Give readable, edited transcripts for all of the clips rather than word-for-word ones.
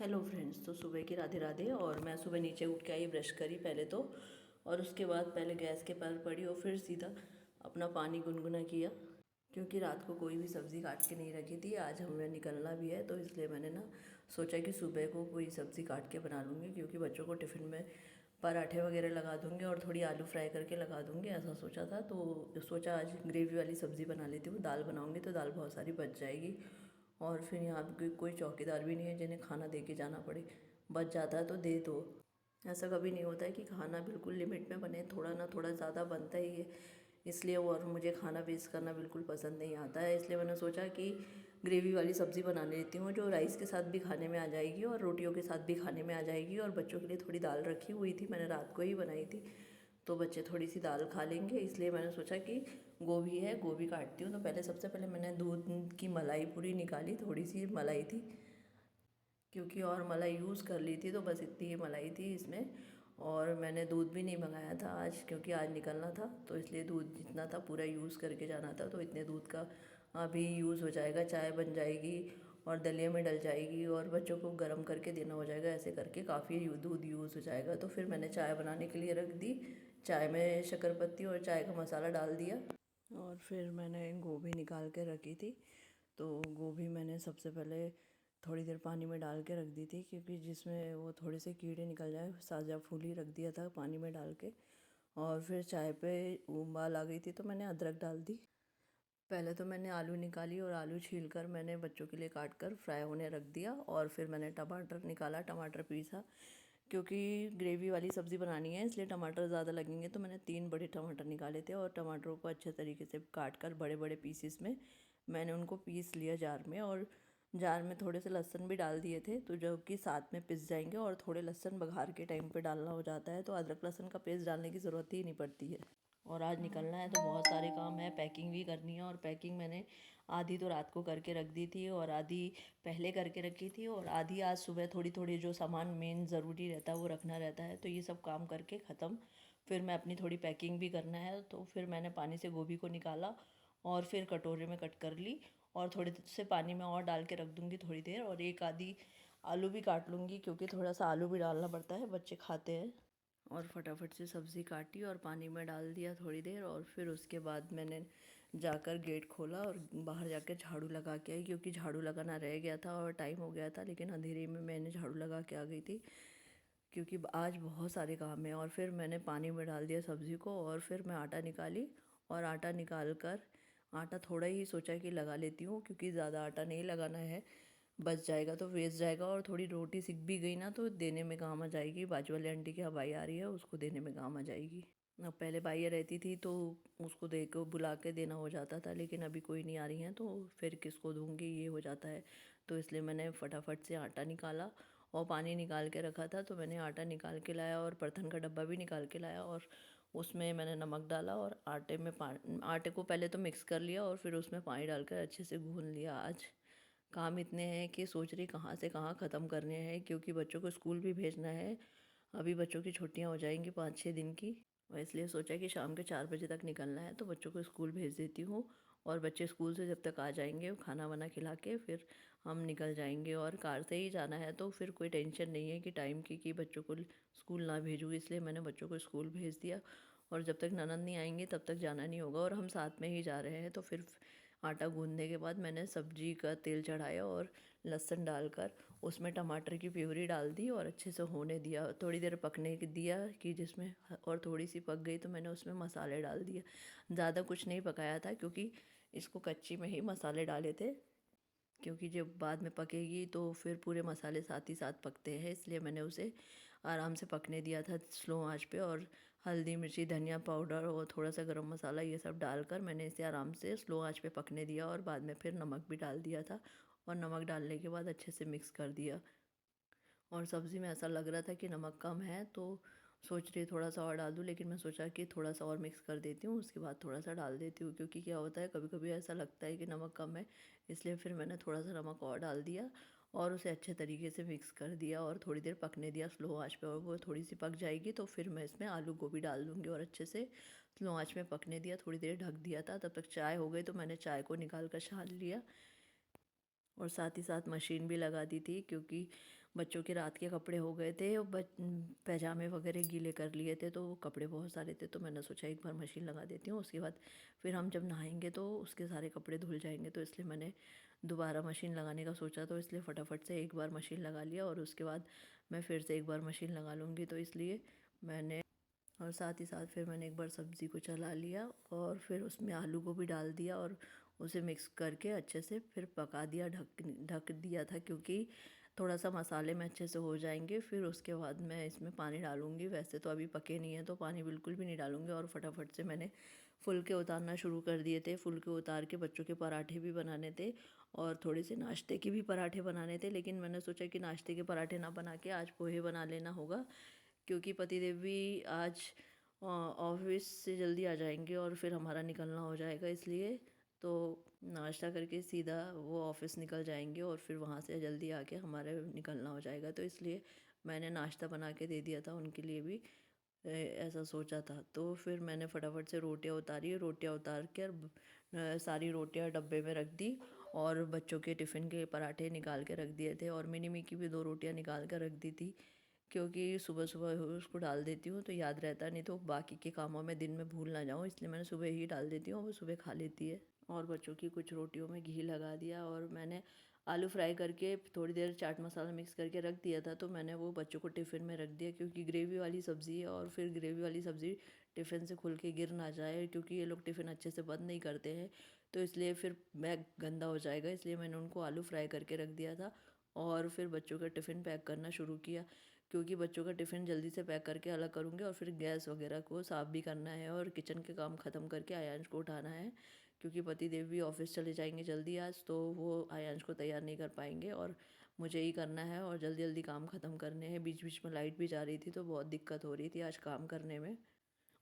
Hello friends. तो सुबह की राधे राधे। और मैं सुबह नीचे उठ के आई, ब्रश करी पहले तो, और उसके बाद पहले गैस के पर पड़ी और फिर सीधा अपना पानी गुनगुना किया, क्योंकि रात को कोई भी सब्ज़ी काट के नहीं रखी थी। आज हमें निकलना भी है, तो इसलिए मैंने ना सोचा कि सुबह को कोई सब्ज़ी काट के बना लूँगी, क्योंकि बच्चों को टिफ़िन में पराठे वगैरह लगा दूँगी और थोड़ी आलू फ्राई करके लगा दूँगी, ऐसा सोचा था। तो सोचा आज ग्रेवी वाली सब्ज़ी बना लेती हूँ। दाल बनाऊँगी तो दाल बहुत सारी बच जाएगी, और फिर यहाँ पे कोई चौकीदार भी नहीं है जिन्हें खाना दे के जाना पड़े। बच जाता है तो दे दो। ऐसा कभी नहीं होता है कि खाना बिल्कुल लिमिट में बने, थोड़ा ना थोड़ा ज़्यादा बनता ही है। इसलिए और मुझे खाना वेस्ट करना बिल्कुल पसंद नहीं आता है। इसलिए मैंने सोचा कि ग्रेवी वाली सब्ज़ी बना लेती हूँ, जो राइस के साथ भी खाने में आ जाएगी और रोटियों के साथ भी खाने में आ जाएगी। और बच्चों के लिए थोड़ी दाल रखी हुई थी, मैंने रात को ही बनाई थी, तो बच्चे थोड़ी सी दाल खा लेंगे। इसलिए मैंने सोचा कि गोभी है, गोभी काटती हूँ। तो पहले सबसे पहले मैंने दूध की मलाई पूरी निकाली, थोड़ी सी मलाई थी, क्योंकि और मलाई यूज़ कर ली थी, तो बस इतनी ही मलाई थी इसमें। और मैंने दूध भी नहीं मंगाया था आज, क्योंकि आज निकलना था, तो इसलिए दूध जितना था पूरा यूज़ करके जाना था। तो इतने दूध का अभी यूज़ हो जाएगा, चाय बन जाएगी और दलिया में डल जाएगी और बच्चों को गर्म करके देना हो जाएगा। ऐसे करके काफ़ी दूध यूज़ हो जाएगा। तो फिर मैंने चाय बनाने के लिए रख दी। चाय में शक्कर और चाय का मसाला डाल दिया, और फिर मैंने गोभी निकाल के रखी थी। तो गोभी मैंने सबसे पहले थोड़ी देर पानी में डाल के रख दी थी, क्योंकि जिसमें वो थोड़े से कीड़े निकल जाए। ताज़ा फूल ही रख दिया था पानी में डाल के। और फिर चाय पे उबाल आ गई थी, तो मैंने अदरक डाल दी। पहले तो मैंने आलू निकाली और आलू छील कर मैंने बच्चों के लिए काट कर फ्राई होने रख दिया। और फिर मैंने टमाटर निकाला, टमाटर पीसा, क्योंकि ग्रेवी वाली सब्ज़ी बनानी है इसलिए टमाटर ज़्यादा लगेंगे। तो मैंने 3 बड़े टमाटर निकाले थे, और टमाटरों को अच्छे तरीके से काट कर बड़े बड़े पीसीस में मैंने उनको पीस लिया जार में। और जार में थोड़े से लहसुन भी डाल दिए थे, तो जो कि साथ में पिस जाएंगे। और थोड़े लहसुन बघार के टाइम पे डालना हो जाता है, तो अदरक लहसुन का पेस्ट डालने की ज़रूरत ही नहीं पड़ती है। और आज निकलना है तो बहुत सारे काम है, पैकिंग भी करनी है। और पैकिंग मैंने आधी तो रात को करके रख दी थी और आधी पहले करके रखी थी, और आधी आज सुबह थोड़ी थोड़ी जो सामान मेन ज़रूरी रहता है वो रखना रहता है। तो ये सब काम करके ख़त्म, फिर मैं अपनी थोड़ी पैकिंग भी करना है। तो फिर मैंने पानी से गोभी को निकाला और फिर कटोरे में कट कर ली, और थोड़े से पानी में और डाल के रख दूँगी थोड़ी देर। और एक आधी आलू भी काट लूँगी, क्योंकि थोड़ा सा आलू भी डालना पड़ता है, बच्चे खाते हैं। और फटाफट से सब्ज़ी काटी और पानी में डाल दिया थोड़ी देर। और फिर उसके बाद मैंने जाकर गेट खोला और बाहर जाकर झाड़ू लगा के आई, क्योंकि झाड़ू लगाना रह गया था और टाइम हो गया था। लेकिन अंधेरे में मैंने झाड़ू लगा के आ गई थी, क्योंकि आज बहुत सारे काम हैं। और फिर मैंने पानी में डाल दिया सब्ज़ी को, और फिर मैं आटा निकाली। और आटा निकाल कर, आटा थोड़ा ही सोचा कि लगा लेती हूँ, क्योंकि ज़्यादा आटा नहीं लगाना है, बच जाएगा तो वेस्ट जाएगा। और थोड़ी रोटी सिक भी गई ना तो देने में काम आ जाएगी। बाजू वाले आंटी की यहाँ बाई आ रही है, उसको देने में काम आ जाएगी। अब पहले बाइयाँ रहती थी तो उसको दे के बुला के देना हो जाता था, लेकिन अभी कोई नहीं आ रही हैं तो फिर किसको दूँगी, ये हो जाता है। तो इसलिए मैंने फटाफट से आटा निकाला और पानी निकाल के रखा था, तो मैंने आटा निकाल के लाया और बर्तन का डब्बा भी निकाल के लाया। और उसमें मैंने नमक डाला और आटे को पहले तो मिक्स कर लिया, और फिर उसमें पानी डालकर अच्छे से गूँध लिया। आज काम इतने हैं कि सोच रही कहाँ से कहाँ ख़त्म करने हैं, क्योंकि बच्चों को स्कूल भी भेजना है। अभी बच्चों की छुट्टियां हो जाएंगी 5-6 दिन की, और इसलिए सोचा कि शाम के 4 बजे तक निकलना है, तो बच्चों को स्कूल भेज देती हूँ। और बच्चे स्कूल से जब तक आ जाएंगे खाना वाना खिला के फिर हम निकल जाएंगे। और कार से ही जाना है, तो फिर कोई टेंशन नहीं है कि टाइम की, कि बच्चों को स्कूल ना भेजूँ। इसलिए मैंने बच्चों को स्कूल भेज दिया, और जब तक ननद नहीं आएंगे तब तक जाना नहीं होगा। और हम साथ में ही जा रहे हैं। तो फिर आटा गूँधने के बाद मैंने सब्जी का तेल चढ़ाया और लहसुन डालकर उसमें टमाटर की प्यूरी डाल दी और अच्छे से होने दिया, थोड़ी देर पकने दिया कि जिसमें, और थोड़ी सी पक गई तो मैंने उसमें मसाले डाल दिए। ज़्यादा कुछ नहीं पकाया था, क्योंकि इसको कच्ची में ही मसाले डाले थे, क्योंकि जब बाद में पकेगी तो फिर पूरे मसाले साथ ही साथ पकते हैं। इसलिए मैंने उसे आराम से पकने दिया था स्लो आंच पे। और हल्दी मिर्ची धनिया पाउडर और थोड़ा सा गरम मसाला ये सब डालकर मैंने इसे आराम से स्लो आंच पे पकने दिया, और बाद में फिर नमक भी डाल दिया था। और नमक डालने के बाद अच्छे से मिक्स कर दिया। और सब्ज़ी में ऐसा लग रहा था कि नमक कम है, तो सोच रही थोड़ा सा और डाल दूँ, लेकिन मैं सोचा कि थोड़ा सा और मिक्स कर देती हूँ, उसके बाद थोड़ा सा डाल देती हूँ। क्योंकि क्या होता है, कभी कभी ऐसा लगता है कि नमक कम है, इसलिए फिर मैंने थोड़ा सा नमक और डाल दिया और उसे अच्छे तरीके से मिक्स कर दिया और थोड़ी देर पकने दिया स्लो आंच पे। और वो थोड़ी सी पक जाएगी तो फिर मैं इसमें आलू गोभी डाल दूँगी, और अच्छे से स्लो आंच में पकने दिया, थोड़ी देर ढक दिया था। तब तक चाय हो गई, तो मैंने चाय को निकाल कर छान लिया, और साथ ही साथ मशीन भी लगा दी थी, क्योंकि बच्चों के रात के कपड़े हो गए थे और पैजामे वगैरह गीले कर लिए थे, तो वो कपड़े बहुत सारे थे, तो मैंने सोचा एक बार मशीन लगा देती हूँ। उसके बाद फिर हम जब नहाएंगे तो उसके सारे कपड़े धुल जाएंगे, तो इसलिए मैंने दोबारा मशीन लगाने का सोचा, तो इसलिए फटाफट से एक बार मशीन लगा लिया और उसके बाद मैं फिर से एक बार मशीन लगा लूँगी, तो इसलिए मैंने और साथ ही साथ फिर मैंने एक बार सब्ज़ी को चला लिया और फिर उसमें आलू को भी डाल दिया और उसे मिक्स करके अच्छे से फिर पका दिया, ढक ढक दिया था, क्योंकि थोड़ा सा मसाले में अच्छे से हो जाएंगे। फिर उसके बाद मैं इसमें पानी डालूँगी। वैसे तो अभी पके नहीं है तो पानी बिल्कुल भी नहीं डालूँगी। और फटाफट से मैंने फुलके उतारना शुरू कर दिए थे। फुलके उतार के बच्चों के पराठे भी बनाने थे और थोड़े से नाश्ते के भी पराठे बनाने थे, लेकिन मैंने सोचा कि नाश्ते के पराठे ना बना के आज पोहे बना लेना होगा, क्योंकि पतिदेव भी आज ऑफिस से जल्दी आ जाएंगे और फिर हमारा निकलना हो जाएगा, इसलिए तो नाश्ता करके सीधा वो ऑफिस निकल जाएंगे और फिर वहाँ से जल्दी आके हमारे निकलना हो जाएगा, तो इसलिए मैंने नाश्ता बना के दे दिया था उनके लिए भी। ऐसा सोचा था। तो फिर मैंने फटाफट से रोटियां उतारी, रोटियां उतार कर सारी रोटियां डब्बे में रख दी और बच्चों के टिफ़िन के पराठे निकाल के रख दिए थे और मिनी मी की भी 2 रोटियां निकाल कर रख दी थी, क्योंकि सुबह सुबह उसको डाल देती हूँ तो याद रहता नहीं, तो बाकी के कामों में दिन में भूल ना जाऊँ, इसलिए मैंने सुबह ही डाल देती हूँ, वो सुबह खा लेती है। और बच्चों की कुछ रोटियों में घी लगा दिया और मैंने आलू फ्राई करके थोड़ी देर चाट मसाला मिक्स करके रख दिया था, तो मैंने वो बच्चों को टिफ़िन में रख दिया, क्योंकि ग्रेवी वाली सब्ज़ी है और फिर ग्रेवी वाली सब्ज़ी टिफ़िन से खुल के गिर ना जाए, क्योंकि ये लोग टिफ़िन अच्छे से बंद नहीं करते हैं, तो इसलिए फिर बैग गंदा हो जाएगा, इसलिए मैंने उनको आलू फ्राई करके रख दिया था। और फिर बच्चों का टिफ़िन पैक करना शुरू किया, क्योंकि बच्चों का टिफ़िन जल्दी से पैक करके अलग करूँगी और फिर गैस वगैरह को साफ़ भी करना है और किचन के काम ख़त्म करके आयांश को उठाना है, क्योंकि पतिदेव भी ऑफिस चले जाएंगे जल्दी आज, तो वो आयांश को तैयार नहीं कर पाएंगे और मुझे ही करना है और जल्दी जल्दी काम ख़त्म करने हैं। बीच बीच में लाइट भी जा रही थी तो बहुत दिक्कत हो रही थी आज काम करने में,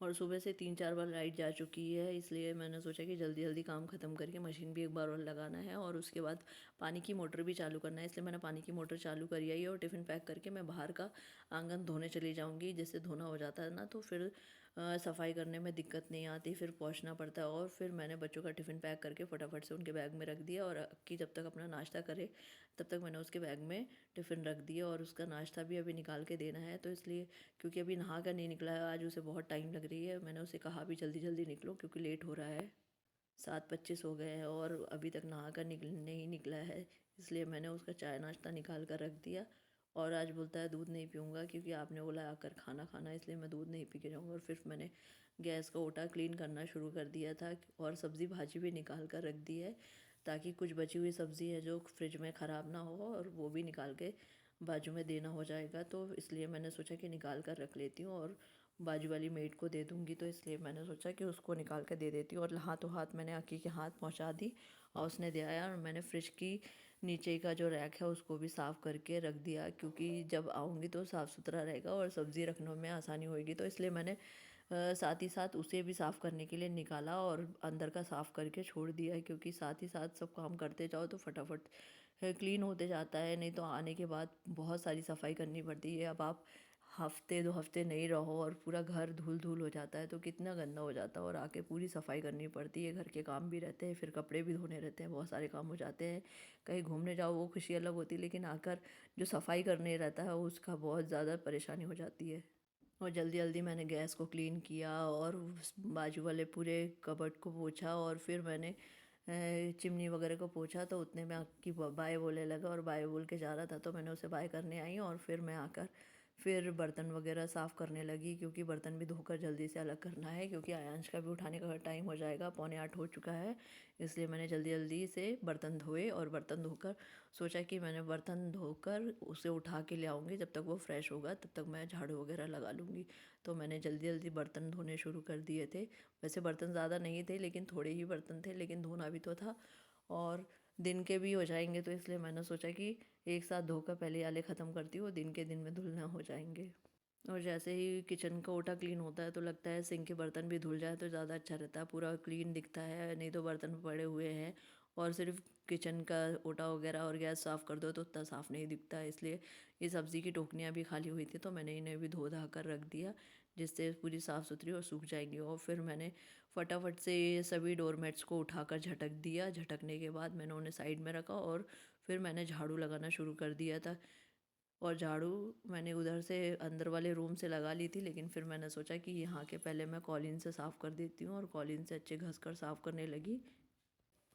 और सुबह से 3-4 बार लाइट जा चुकी है, इसलिए मैंने सोचा कि जल्दी जल्दी काम ख़त्म करके मशीन भी एक बार और लगाना है और उसके बाद पानी की मोटर भी चालू करना है, इसलिए मैंने पानी की मोटर चालू करी है और टिफ़िन पैक करके मैं बाहर का आंगन धोने चली जाऊँगी। जैसे धोना हो जाता है ना तो फिर सफाई करने में दिक्कत नहीं आती, फिर पोंछना पड़ता है। और फिर मैंने बच्चों का टिफ़िन पैक करके फटाफट से उनके बैग में रख दिया और अक्की जब तक अपना नाश्ता करे तब तक मैंने उसके बैग में टिफ़िन रख दिया और उसका नाश्ता भी अभी निकाल के देना है, तो इसलिए क्योंकि अभी नहा कर नहीं निकला है, आज उसे बहुत टाइम लग रही है, मैंने उसे कहा भी जल्दी जल्दी निकलो क्योंकि लेट हो रहा है। 7:25 हो गए हैं और अभी तक नहा कर नहीं निकला है, इसलिए मैंने उसका चाय नाश्ता निकाल कर रख दिया। और आज बोलता है दूध नहीं पीऊँगा, क्योंकि आपने बोला आकर खाना खाना, इसलिए मैं दूध नहीं पी के जाऊँगा। और फिर मैंने गैस का ओटा क्लीन करना शुरू कर दिया था और सब्ज़ी भाजी भी निकाल कर रख दी है, ताकि कुछ बची हुई सब्ज़ी है जो फ्रिज में ख़राब ना हो और वो भी निकाल के बाजू में देना हो जाएगा, तो इसलिए मैंने सोचा कि निकाल कर रख लेती हूँ और बाजू वाली मेड को दे दूँगी, तो इसलिए मैंने सोचा कि उसको निकाल कर दे देती हूँ। और हाथों हाथ मैंने अक्की के हाथ पहुँचा दी और उसने दे आया, और मैंने फ्रिज की नीचे का जो रैक है उसको भी साफ़ करके रख दिया, क्योंकि जब आऊँगी तो साफ़ सुथरा रहेगा और सब्ज़ी रखने में आसानी होगी, तो इसलिए मैंने साथ ही साथ उसे भी साफ़ करने के लिए निकाला और अंदर का साफ़ करके छोड़ दिया है, क्योंकि साथ ही साथ सब काम करते जाओ तो फटाफट क्लीन होते जाता है, नहीं तो आने के बाद बहुत सारी सफाई करनी पड़ती है। अब आप हफ्ते 2 हफ्ते नहीं रहो और पूरा घर धूल धूल हो जाता है तो कितना गंदा हो जाता है, और आके पूरी सफाई करनी पड़ती है, घर के काम भी रहते हैं, फिर कपड़े भी धोने रहते हैं, बहुत सारे काम हो जाते हैं। कहीं घूमने जाओ वो खुशी अलग होती है, लेकिन आकर जो सफाई करने रहता है उसका बहुत ज़्यादा परेशानी हो जाती है। और जल्दी जल्दी मैंने गैस को क्लीन किया और उस बाजू वाले पूरे कबर्ड को पोंछा और फिर मैंने चिमनी वगैरह को पोंछा, तो उतने में आपकी बाय बोलने लगा और बाय बोल के जा रहा था, तो मैंने उसे बाय करने आई और फिर मैं आकर फिर बर्तन वगैरह साफ़ करने लगी, क्योंकि बर्तन भी धोकर जल्दी से अलग करना है, क्योंकि आयांश का भी उठाने का टाइम हो जाएगा, 7:45 हो चुका है, इसलिए मैंने जल्दी जल्दी से बर्तन धोए और बर्तन धोकर सोचा कि मैंने बर्तन धोकर उसे उठा के ले आऊँगी, जब तक वो फ्रेश होगा तब तक मैं झाड़ू वगैरह लगा लूँगी। तो मैंने जल्दी जल्दी बर्तन धोने शुरू कर दिए थे। वैसे बर्तन ज़्यादा नहीं थे, लेकिन थोड़े ही बर्तन थे, लेकिन धोना भी तो था और दिन के भी हो जाएंगे, तो इसलिए मैंने सोचा कि एक साथ धोकर पहले वाले ख़त्म करती हूँ, दिन के दिन में धुलना हो जाएंगे। और जैसे ही किचन का ओटा क्लीन होता है तो लगता है सिंक के बर्तन भी धुल जाए तो ज़्यादा अच्छा रहता है, पूरा क्लीन दिखता है, नहीं तो बर्तन पड़े हुए हैं और सिर्फ किचन का ओटा वगैरह और गैस साफ़ कर दो तो उतना साफ़ नहीं दिखता है। इसलिए ये सब्ज़ी की टोकनियाँ भी खाली हुई थी तो मैंने इन्हें भी धो धा कर रख दिया, जिससे पूरी साफ़ सुथरी और सूख जाएंगी। और फिर मैंने फटाफट से ये सभी डोरमेट्स को उठाकर झटक दिया, झटकने के बाद मैंने उन्हें साइड में रखा और फिर मैंने झाड़ू लगाना शुरू कर दिया था। और झाड़ू मैंने उधर से अंदर वाले रूम से लगा ली थी, लेकिन फिर मैंने सोचा कि यहाँ के पहले मैं कॉलिन से साफ़ कर देती हूँ, और कॉलिन से अच्छे घस कर साफ़ करने लगी।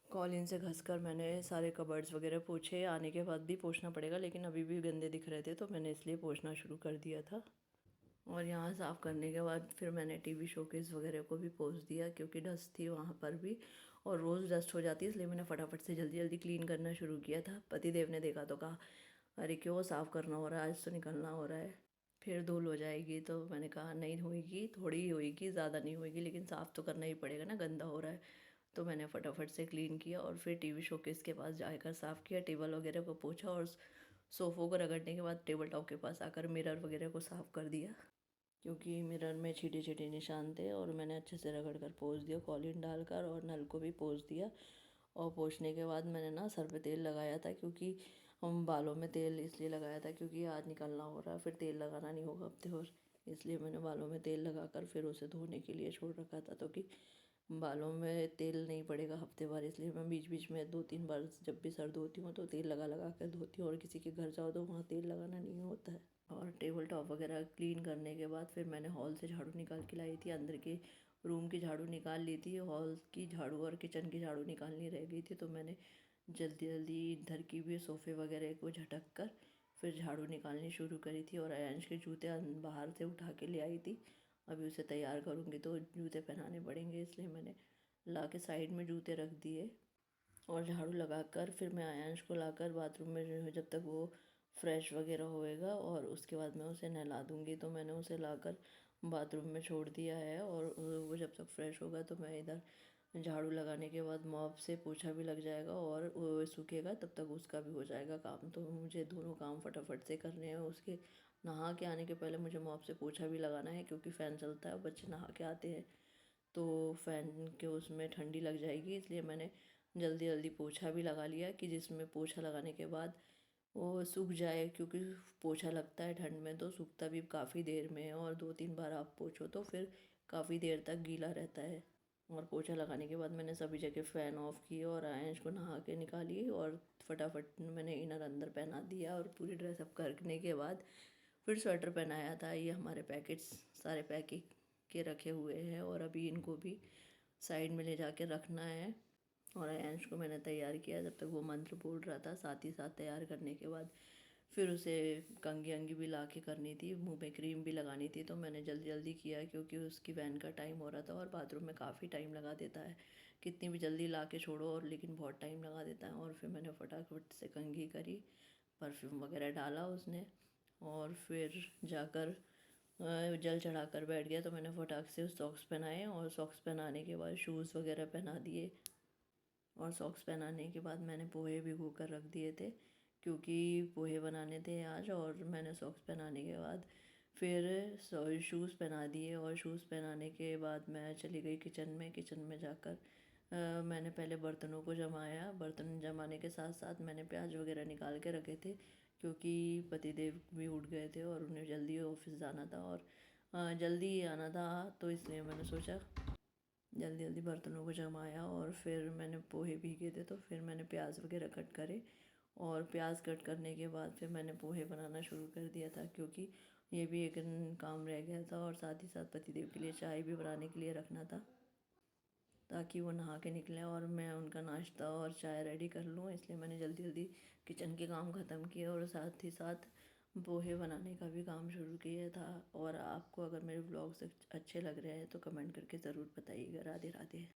कॉलिन से घस कर मैंने सारे कबर्ड्स वगैरह पोछे। आने के बाद भी पोछना पड़ेगा, लेकिन अभी भी गंदे दिख रहे थे तो मैंने इसलिए पोछना शुरू कर दिया था। और यहाँ साफ़ करने के बाद फिर मैंने टीवी शोकेस वगैरह को भी पोंछ दिया, क्योंकि डस्ट थी वहाँ पर भी, और रोज़ डस्ट हो जाती है, इसलिए मैंने फटाफट से जल्दी जल्दी क्लीन करना शुरू किया था। पतिदेव ने देखा तो कहा, अरे क्यों साफ़ करना हो रहा है, आज तो निकलना हो रहा है, फिर धूल हो जाएगी। तो मैंने कहा नहीं होएगी, थोड़ी ही होएगी, ज़्यादा नहीं होएगी, लेकिन साफ़ तो करना ही पड़ेगा ना, गंदा हो रहा है। तो मैंने फटाफट से क्लीन किया और फिर टीवी शोकेस के पास जाकर साफ़ किया, टेबल वगैरह को पोंछा, और सोफ़ों को रगड़ने के बाद टेबल टॉप के पास आकर मिरर वगैरह को साफ़ कर दिया, क्योंकि मिरर में छीटे छीटे निशान थे। और मैंने अच्छे से रगड़ कर पोंछ दिया कॉलिन डालकर, और नल को भी पोंछ दिया। और पोंछने के बाद मैंने ना सर पे तेल लगाया था, क्योंकि हम बालों में तेल इसलिए लगाया था क्योंकि आज निकलना हो रहा है, फिर तेल लगाना नहीं होगा हफ्ते भर, इसलिए मैंने बालों में तेल लगाकर फिर उसे धोने के लिए छोड़ रखा था, तो कि बालों में तेल नहीं पड़ेगा हफ्ते भर। इसलिए मैं बीच बीच में 2-3 बार जब भी सर धोती हूँ तो तेल लगा लगा कर धोती हूँ, और किसी के घर जाओ तो वहाँ तेल लगाना नहीं होता है। और टेबल टॉप वगैरह क्लीन करने के बाद फिर मैंने हॉल से झाड़ू निकाल के लाई थी, अंदर के रूम की झाड़ू निकाल ली थी, हॉल की झाड़ू और किचन की झाड़ू निकालनी रह गई थी, तो मैंने जल्दी जल्दी इधर की भी सोफ़े वगैरह को झटक कर फिर झाड़ू निकालनी शुरू करी थी। और अयांश के जूते बाहर से उठा के ले आई थी, अभी उसे तैयार करूँगी तो जूते पहनाने पड़ेंगे, इसलिए मैंने ला के साइड में जूते रख दिए। और झाड़ू लगाकर फिर मैं अयांश को लाकर बाथरूम में जो है, जब तक वो फ्रेश वगैरह होएगा और उसके बाद मैं उसे नहला दूँगी, तो मैंने उसे लाकर बाथरूम में छोड़ दिया है। और वो जब तक फ्रेश होगा तो मैं इधर झाड़ू लगाने के बाद मॉप से पोछा भी लग जाएगा, और वो सूखेगा तब तक उसका भी हो जाएगा काम। तो मुझे दोनों काम फटाफट से करने हैं। उसके नहा के आने के पहले मुझे मॉप से पोछा भी लगाना है, क्योंकि फ़ैन चलता है, बच्चे नहा के आते हैं तो फ़ैन के उसमें ठंडी लग जाएगी, इसलिए मैंने जल्दी जल्दी पोछा भी लगा लिया, कि जिसमें पोछा लगाने के बाद वो सूख जाए, क्योंकि पोछा लगता है ठंड में तो सूखता भी काफ़ी देर में है, और 2-3 बार आप पोछो तो फिर काफ़ी देर तक गीला रहता है। और पोछा लगाने के बाद मैंने सभी जगह फ़ैन ऑफ़ किए और आयांश को नहा के निकाली, और फटाफट मैंने इनर अंदर पहना दिया, और पूरी ड्रेस अप करने के बाद फिर स्वेटर पहनाया था। ये हमारे पैकेट्स सारे पैकिंग के रखे हुए हैं, और अभी इनको भी साइड में ले जाके रखना है। और अयांश को मैंने तैयार किया जब तक वो मंत्र बोल रहा था, साथ ही साथ तैयार करने के बाद फिर उसे कंघी अंगी भी ला के करनी थी, मुंह पे क्रीम भी लगानी थी, तो मैंने जल्दी जल्दी किया, क्योंकि उसकी वैन का टाइम हो रहा था, और बाथरूम में काफ़ी टाइम लगा देता है, कितनी भी जल्दी ला के छोड़ो और लेकिन बहुत टाइम लगा देता है। और फिर मैंने फटाफट से कंघी करी, परफ्यूम वगैरह डाला उसने, और फिर जाकर जल चढ़ाकर बैठ गया, तो मैंने फटाक से सॉक्स पहनाए, और सॉक्स पहनाने के बाद शूज़ वगैरह पहना दिए। और सॉक्स पहनाने के बाद मैंने पोहे भिगो कर रख दिए थे, क्योंकि पोहे बनाने थे आज। और मैंने सॉक्स पहनाने के बाद फिर शूज़ पहना दिए, और शूज़ पहनाने के बाद मैं चली गई किचन में। किचन में जाकर मैंने पहले बर्तनों को जमाया, बर्तन जमाने के साथ साथ मैंने प्याज वगैरह निकाल के रखे थे, क्योंकि पतिदेव भी उठ गए थे और उन्हें जल्दी ऑफिस जाना था, और जल्दी आना था, तो इसलिए मैंने सोचा जल्दी जल्दी बर्तनों को जमाया। और फिर मैंने पोहे भीगे थे तो फिर मैंने प्याज वगैरह कट करे, और प्याज कट करने के बाद फिर मैंने पोहे बनाना शुरू कर दिया था, क्योंकि ये भी एक काम रह गया था। और साथ ही साथ पतिदेव के लिए चाय भी बनाने के लिए रखना था, ताकि वो नहा के निकलें और मैं उनका नाश्ता और चाय रेडी कर लूँ, इसलिए मैंने जल्दी जल्दी किचन के काम ख़त्म किए, और साथ ही साथ पोहे बनाने का भी काम शुरू किया था। और आपको अगर मेरे व्लॉग्स अच्छे लग रहे हैं तो कमेंट करके ज़रूर बताइएगा। राधे राधे।